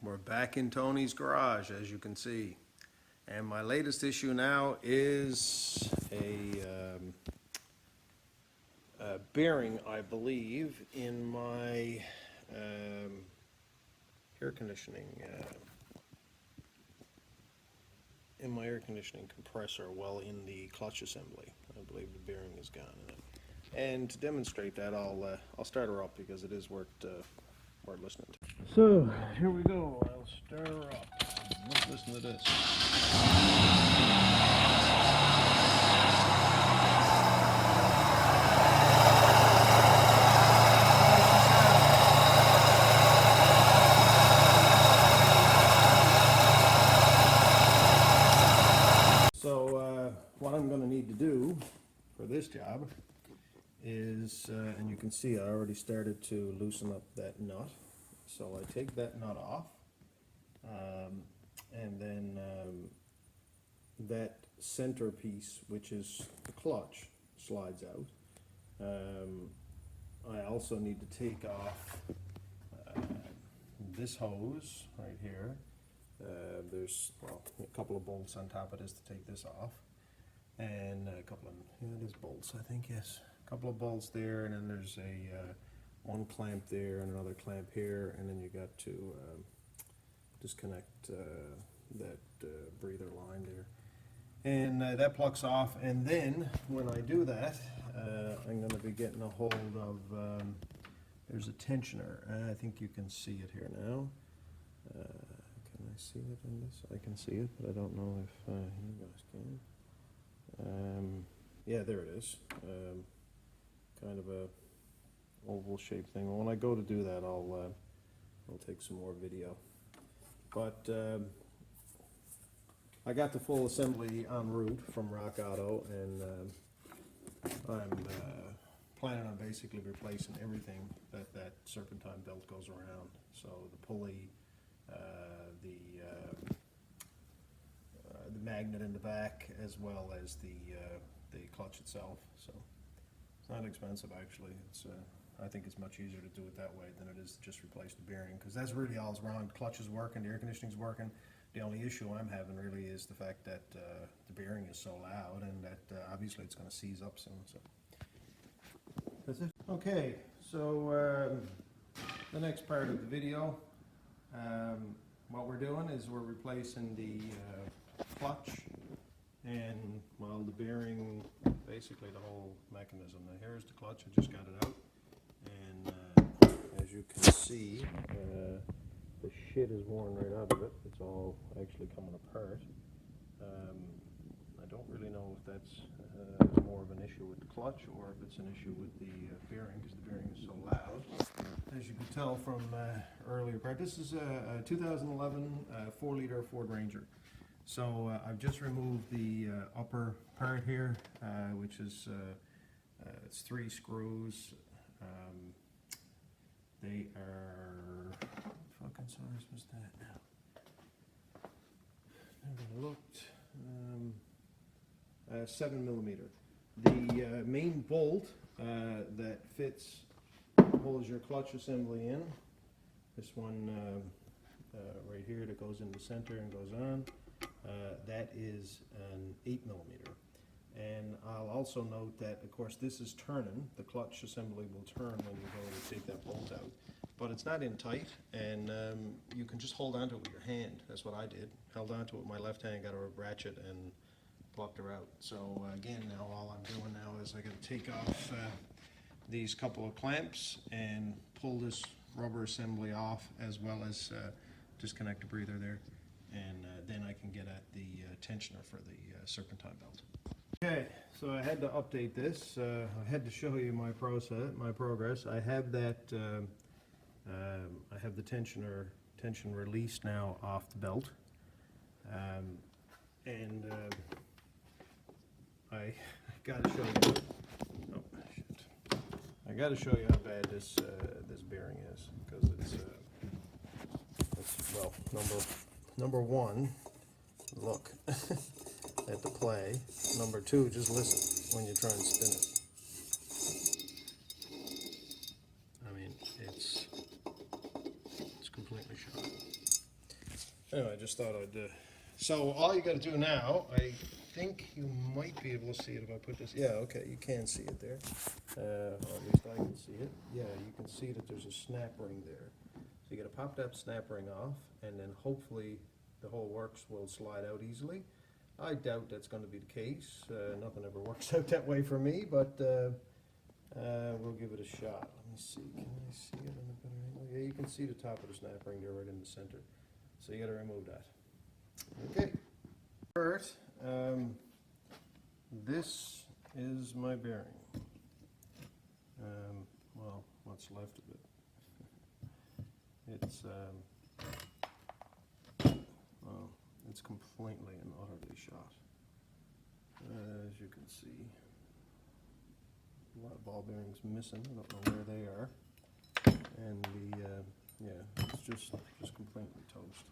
We're back in Tony's garage, as you can see. And my latest issue now is a bearing, I believe, in my air conditioning compressor, well, in the clutch assembly. I believe the bearing is gone in it. And to demonstrate that, I'll start her up because it is worth listening to. So here we go. I'll start her up. Let's listen to this. So what I'm going to need to do for this job is, and you can see I already started to loosen up that nut. So I take that nut off, and then that center piece, which is the clutch, slides out. I also need to take off this hose right here. There's, well, a couple of bolts on top of this to take this off, and a couple of, yeah, it is bolts, I think, yes. A couple of bolts there, and then there's a one clamp there and another clamp here, and then you got to disconnect that breather line there. And that plugs off, and then when I do that, I'm going to be getting a hold of, there's a tensioner. I think you can see it here now. Can I see it in this? I can see it, but I don't know if you guys can. Yeah, there it is. Kind of a oval shaped thing. When I go to do that, I'll take some more video. But I got the full assembly en route from Rock Auto, and I'm planning on basically replacing everything that serpentine belt goes around. So the pulley, the magnet in the back, as well as the clutch itself. So it's not expensive, actually. It's I think it's much easier to do it that way than it is to just replace the bearing, because that's really all is wrong. The clutch is working, the air conditioning's working. The only issue I'm having really is the fact that the bearing is so loud, and that obviously it's going to seize up soon. So that's it. Okay, so the next part of the video, what we're doing is we're replacing the clutch and, well, the bearing, basically the whole mechanism. Now here's the clutch, I just got it out, and as you can see, the shit is worn right out of it. It's all actually coming apart. I don't really know if that's more of an issue with the clutch or if it's an issue with the bearing, because the bearing is so loud. As you can tell from earlier part, this is a 2011 4-liter Ford Ranger. So I've just removed the upper part here, which is it's 3 screws. They are, what fucking size was that now? Never looked. 7mm. The main bolt that holds your clutch assembly in, this one right here that goes in the center and goes on, that is an 8mm. And I'll also note that, of course, this is turning. The clutch assembly will turn when you go to take that bolt out. But it's not in tight, and you can just hold onto it with your hand. That's what I did. Held onto it with my left hand, got a ratchet, and plucked her out. So again, now all I'm doing now is I got to take off these couple of clamps and pull this rubber assembly off, as well as disconnect the breather there. And then I can get at the tensioner for the serpentine belt. Okay, so I had to update this. I had to show you my progress. I have that. I have the tension release now off the belt, and I got to show you. Oh shit! I got to show you how bad this bearing is, because it's well, number one, look at the play. Number two, just listen when you try and spin it. I mean, it's completely shot. Anyway, I just thought I'd. So all you got to do now, I think you might be able to see it if I put this. Yeah, okay, you can see it there. Or at least I can see it. Yeah, you can see that there's a snap ring there. So you got to pop that snap ring off, and then hopefully the whole works will slide out easily. I doubt that's going to be the case. Nothing ever works out that way for me, but we'll give it a shot. Let me see. Can I see it in a better angle? Yeah, you can see the top of the snap ring there right in the center. So you got to remove that. Okay. First, this is my bearing. Well, what's left of it. It's well, it's completely and utterly shot. As you can see, a lot of ball bearings missing. I don't know where they are, and yeah, it's just completely toast.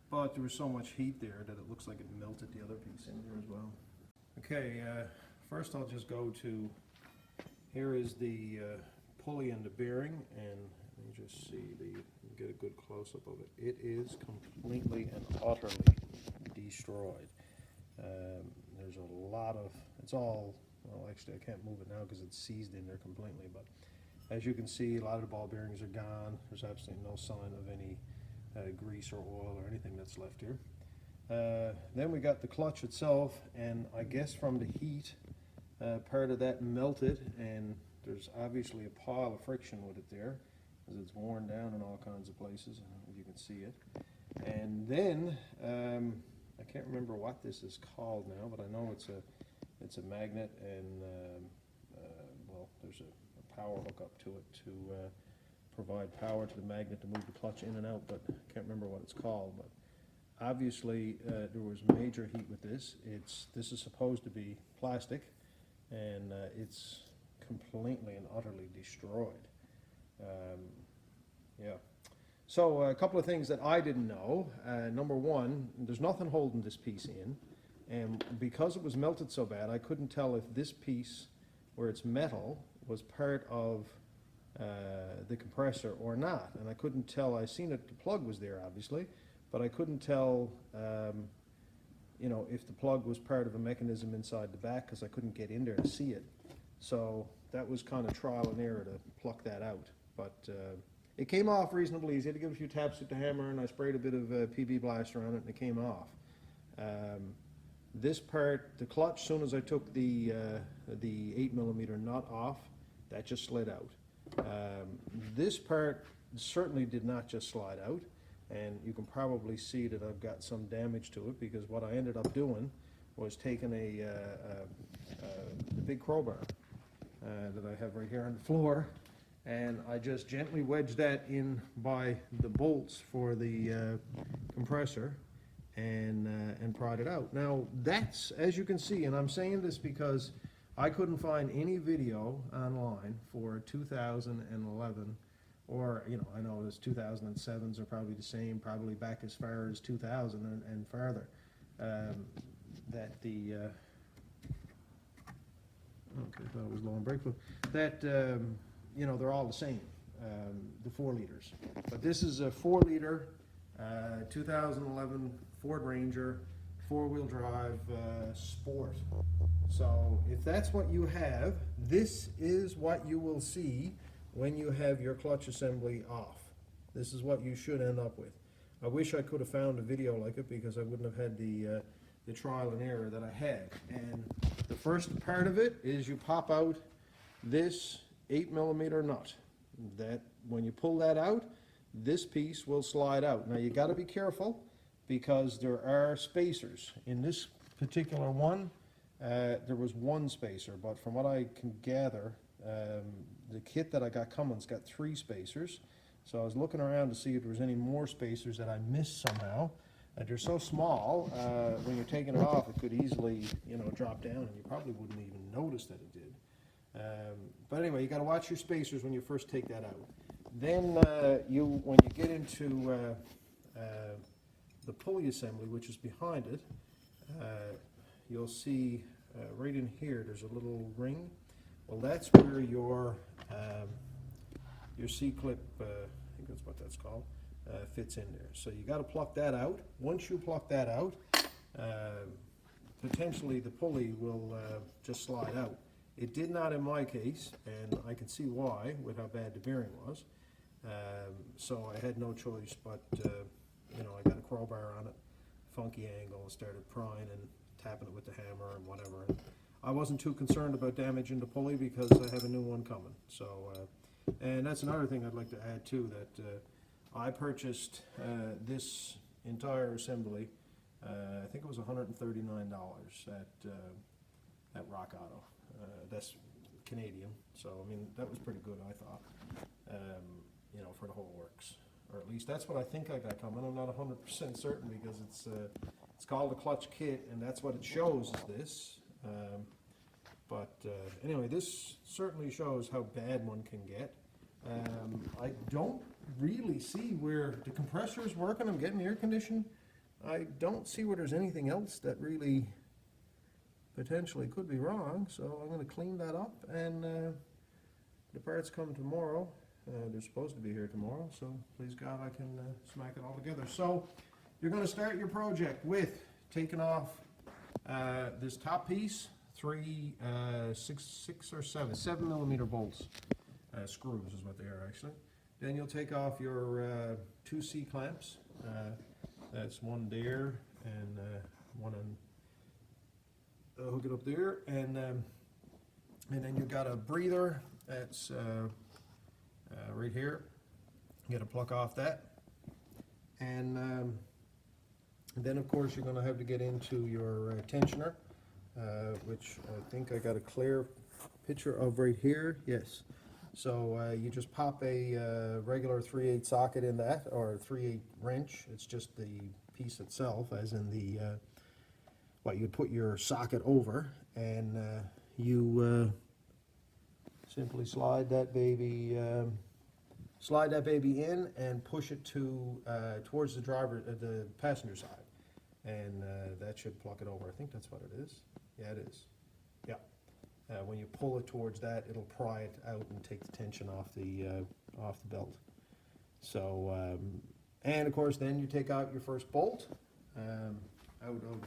But there was so much heat there that it looks like it melted the other piece in there as well. Okay, first I'll just go to, here is the pulley and the bearing, and you just see you get a good close-up of it. It is completely and utterly destroyed. There's a lot of, it's all, well actually I can't move it now because it's seized in there completely, but as you can see, a lot of the ball bearings are gone. There's absolutely no sign of any grease or oil or anything that's left here. Then we got the clutch itself, and I guess from the heat, part of that melted, and there's obviously a pile of friction with it there, because it's worn down in all kinds of places, if you can see it. And then, I can't remember what this is called now, but I know it's a magnet, and well, there's a power hook up to it to provide power to the magnet to move the clutch in and out, but I can't remember what it's called. But obviously there was major heat with this. This is supposed to be plastic, and it's completely and utterly destroyed. Yeah. So a couple of things that I didn't know. Number one, there's nothing holding this piece in, and because it was melted so bad, I couldn't tell if this piece, where it's metal, was part of the compressor or not, and I couldn't tell. I seen it, the plug was there obviously, but I couldn't tell you know, if the plug was part of a mechanism inside the back, because I couldn't get in there to see it. So that was kind of trial and error to pluck that out, but it came off reasonably easy. I had to give a few taps with the hammer, and I sprayed a bit of PB Blaster on it, and it came off. This part, the clutch, as soon as I took the 8mm nut off, that just slid out. This part certainly did not just slide out, and you can probably see that I've got some damage to it, because what I ended up doing was taking the big crowbar that I have right here on the floor, and I just gently wedged that in by the bolts for the compressor, and pried it out. Now that's, as you can see, and I'm saying this because I couldn't find any video online for 2011, or, you know, I know this 2007s are probably the same, probably back as far as 2000 and farther, that the, okay, I thought it was low on brake fluid, that, you know, they're all the same, the 4 liters. But this is a 4 liter 2011 Ford Ranger 4-wheel drive Sport. So if that's what you have, this is what you will see when you have your clutch assembly off. This is what you should end up with. I wish I could have found a video like it, because I wouldn't have had the trial and error that I had. And the first part of it is you pop out this 8mm nut. That, when you pull that out, this piece will slide out. Now you got to be careful, because there are spacers. In this particular one, there was one spacer, but from what I can gather, the kit that I got coming's got 3 spacers. So I was looking around to see if there was any more spacers that I missed somehow. They're so small, when you're taking it off, it could easily, you know, drop down, and you probably wouldn't even notice that it did. But anyway, you got to watch your spacers when you first take that out. Then when you get into the pulley assembly, which is behind it, you'll see right in here there's a little ring. Well, that's where your C-clip, I think that's what that's called, fits in there. So you got to pluck that out. Once you pluck that out, potentially the pulley will just slide out. It did not in my case, and I can see why with how bad the bearing was. So I had no choice but, you know, I got a crowbar on it, funky angle, and started prying and tapping it with the hammer and whatever. And I wasn't too concerned about damaging the pulley because I have a new one coming. So, and that's another thing I'd like to add too, that I purchased this entire assembly, I think it was $139 at Rock Auto. That's Canadian, so I mean that was pretty good, I thought. You know, for the whole works, or at least that's what I think I got coming. I'm not 100% certain because it's called a clutch kit, and that's what it shows is this. But anyway, this certainly shows how bad one can get. I don't really see where the compressor is working. I'm getting air conditioned. I don't see where there's anything else that really potentially could be wrong, so I'm going to clean that up, and the parts come tomorrow. They're supposed to be here tomorrow, so please God I can smack it all together. So you're going to start your project with taking off this top piece, 7 millimeter bolts, screws is what they are actually. Then you'll take off your 2 C clamps. That's one there and one on, hook it up there, and then you've got a breather that's right here. You got to pluck off that, and then of course you're going to have to get into your tensioner, which I think I got a clear picture of right here. Yes. So you just pop a regular 3/8 socket in that, or 3/8 wrench. It's just the piece itself, as in the what you put your socket over, and you simply slide that baby in and push it to towards the passenger side, and that should pluck it over. I think that's what it is. Yeah, it is. Yeah. When you pull it towards that, it'll pry it out and take the tension off the belt. So, and of course, then you take out your first bolt out of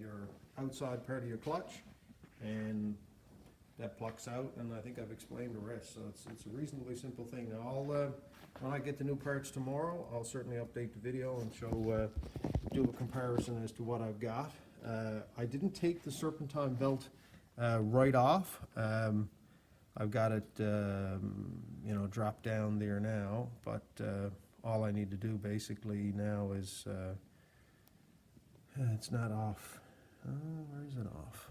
your outside part of your clutch, and that plucks out. And I think I've explained the rest. So it's a reasonably simple thing. Now, when I get the new parts tomorrow, I'll certainly update the video and show do a comparison as to what I've got. I didn't take the serpentine belt right off. I've got it, you know, dropped down there now, but all I need to do basically now is, it's not off. Where is it off?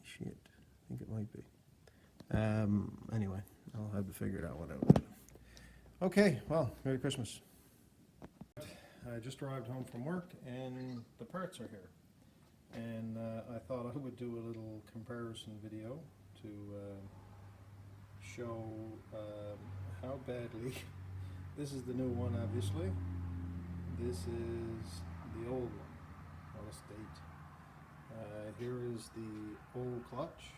Shit, I think it might be. Anyway, I'll have to figure it out when I do. Okay, well, Merry Christmas. I just arrived home from work, and the parts are here. And I thought I would do a little comparison video to show how badly, this is the new one obviously, this is the old one, out of state. Here is the old clutch,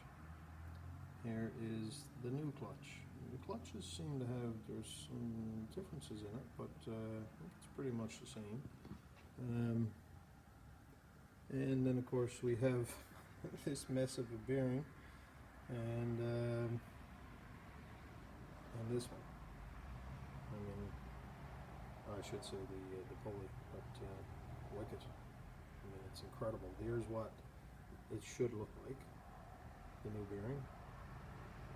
here is the new clutch. The clutches seem to have, there's some differences in it, but it's pretty much the same. And then of course we have this mess of a bearing, and this one. I mean, I should say the pulley, but wicked. I mean, it's incredible. Here's what it should look like, the new bearing,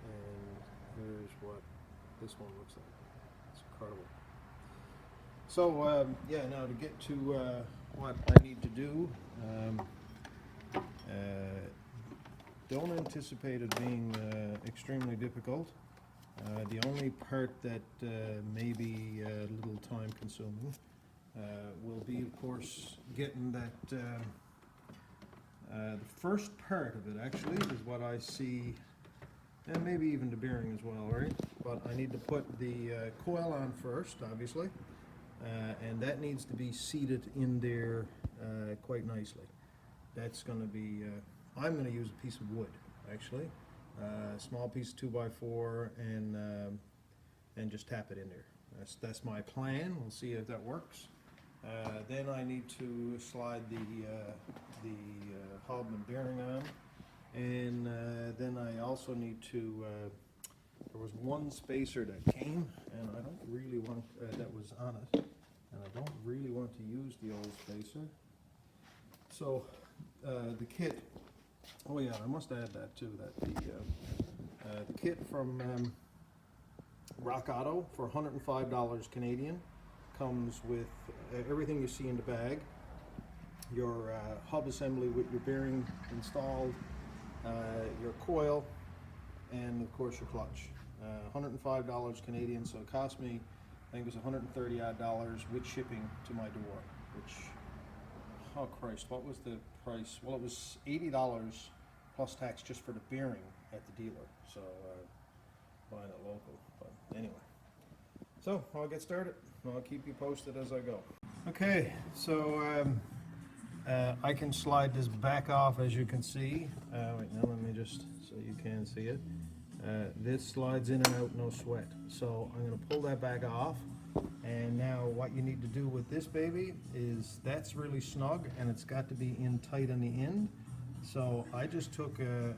and here's what this one looks like. It's incredible. So yeah, now to get to what I need to do, don't anticipate it being extremely difficult. The only part that may be a little time consuming will be, of course, getting that, the first part of it actually is what I see, and maybe even the bearing as well, right? But I need to put the coil on first, obviously, and that needs to be seated in there quite nicely. That's going to be, I'm going to use a piece of wood, actually, a small piece of 2x4, and just tap it in there. That's my plan. We'll see if that works. Then I need to slide the hub and bearing on, and then I also need to. There was one spacer that came, and I don't really want that was on it, and I don't really want to use the old spacer. So the kit. Oh yeah, I must add that too. That the kit from Rock Auto for $105 Canadian comes with everything you see in the bag. Your hub assembly with your bearing installed, your coil, and of course your clutch. $105 Canadian, so it cost me, I think it was $130 odd with shipping to my door, which, oh Christ, what was the price? Well, it was $80 plus tax just for the bearing at the dealer, so buying it local, but anyway. So I'll get started. I'll keep you posted as I go. Okay, so I can slide this back off, as you can see. Wait, now let me just, so you can see it. This slides in and out, no sweat. So I'm going to pull that back off. And now what you need to do with this baby is that's really snug and it's got to be in tight on the end. So I just took a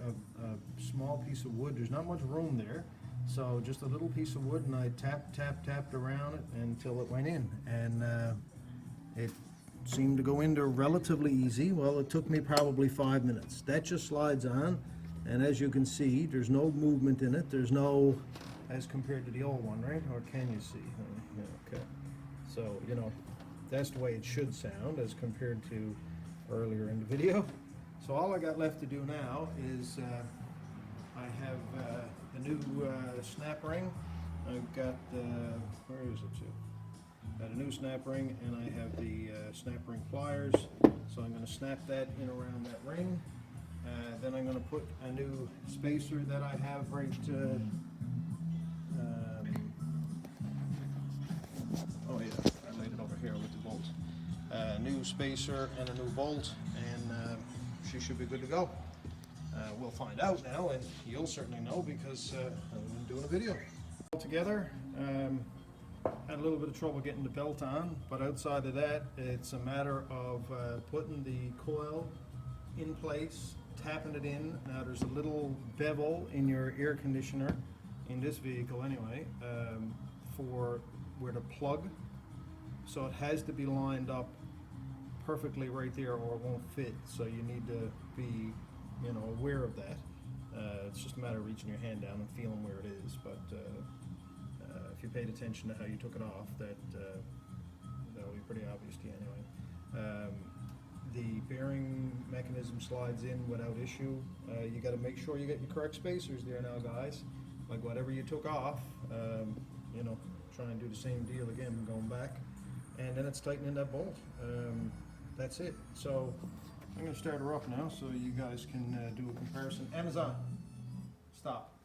small piece of wood. There's not much room there. So just a little piece of wood, and I tapped around it until it went in. And it seemed to go in there relatively easy. Well, it took me probably 5 minutes. That just slides on. And as you can see, there's no movement in it. There's no, as compared to the old one, right? Or can you see? Yeah, okay. So, you know, that's the way it should sound as compared to earlier in the video. So all I got left to do now is I have the new snap ring. I've got, where is it to? Got a new snap ring, and I have the snap ring pliers. So I'm going to snap that in around that ring. Then I'm going to put a new spacer that I have right, oh yeah, I laid it over here with the bolt. New spacer and a new bolt, and she should be good to go. We'll find out now, and you'll certainly know because I've been doing a video. Altogether, had a little bit of trouble getting the belt on, but outside of that, it's a matter of putting the coil in place, tapping it in. Now there's a little bevel in your air conditioner, in this vehicle anyway, for where to plug. So it has to be lined up perfectly right there or it won't fit. So you need to be, you know, aware of that. It's just a matter of reaching your hand down and feeling where it is. But if you paid attention to how you took it off, that'll be pretty obvious to you anyway. The bearing mechanism slides in without issue. You got to make sure you get your correct spacers there now, guys. Like whatever you took off, you know, try and do the same deal again going back. And then it's tightening that bolt. That's it. So I'm going to start her up now so you guys can do a comparison. Amazon, stop.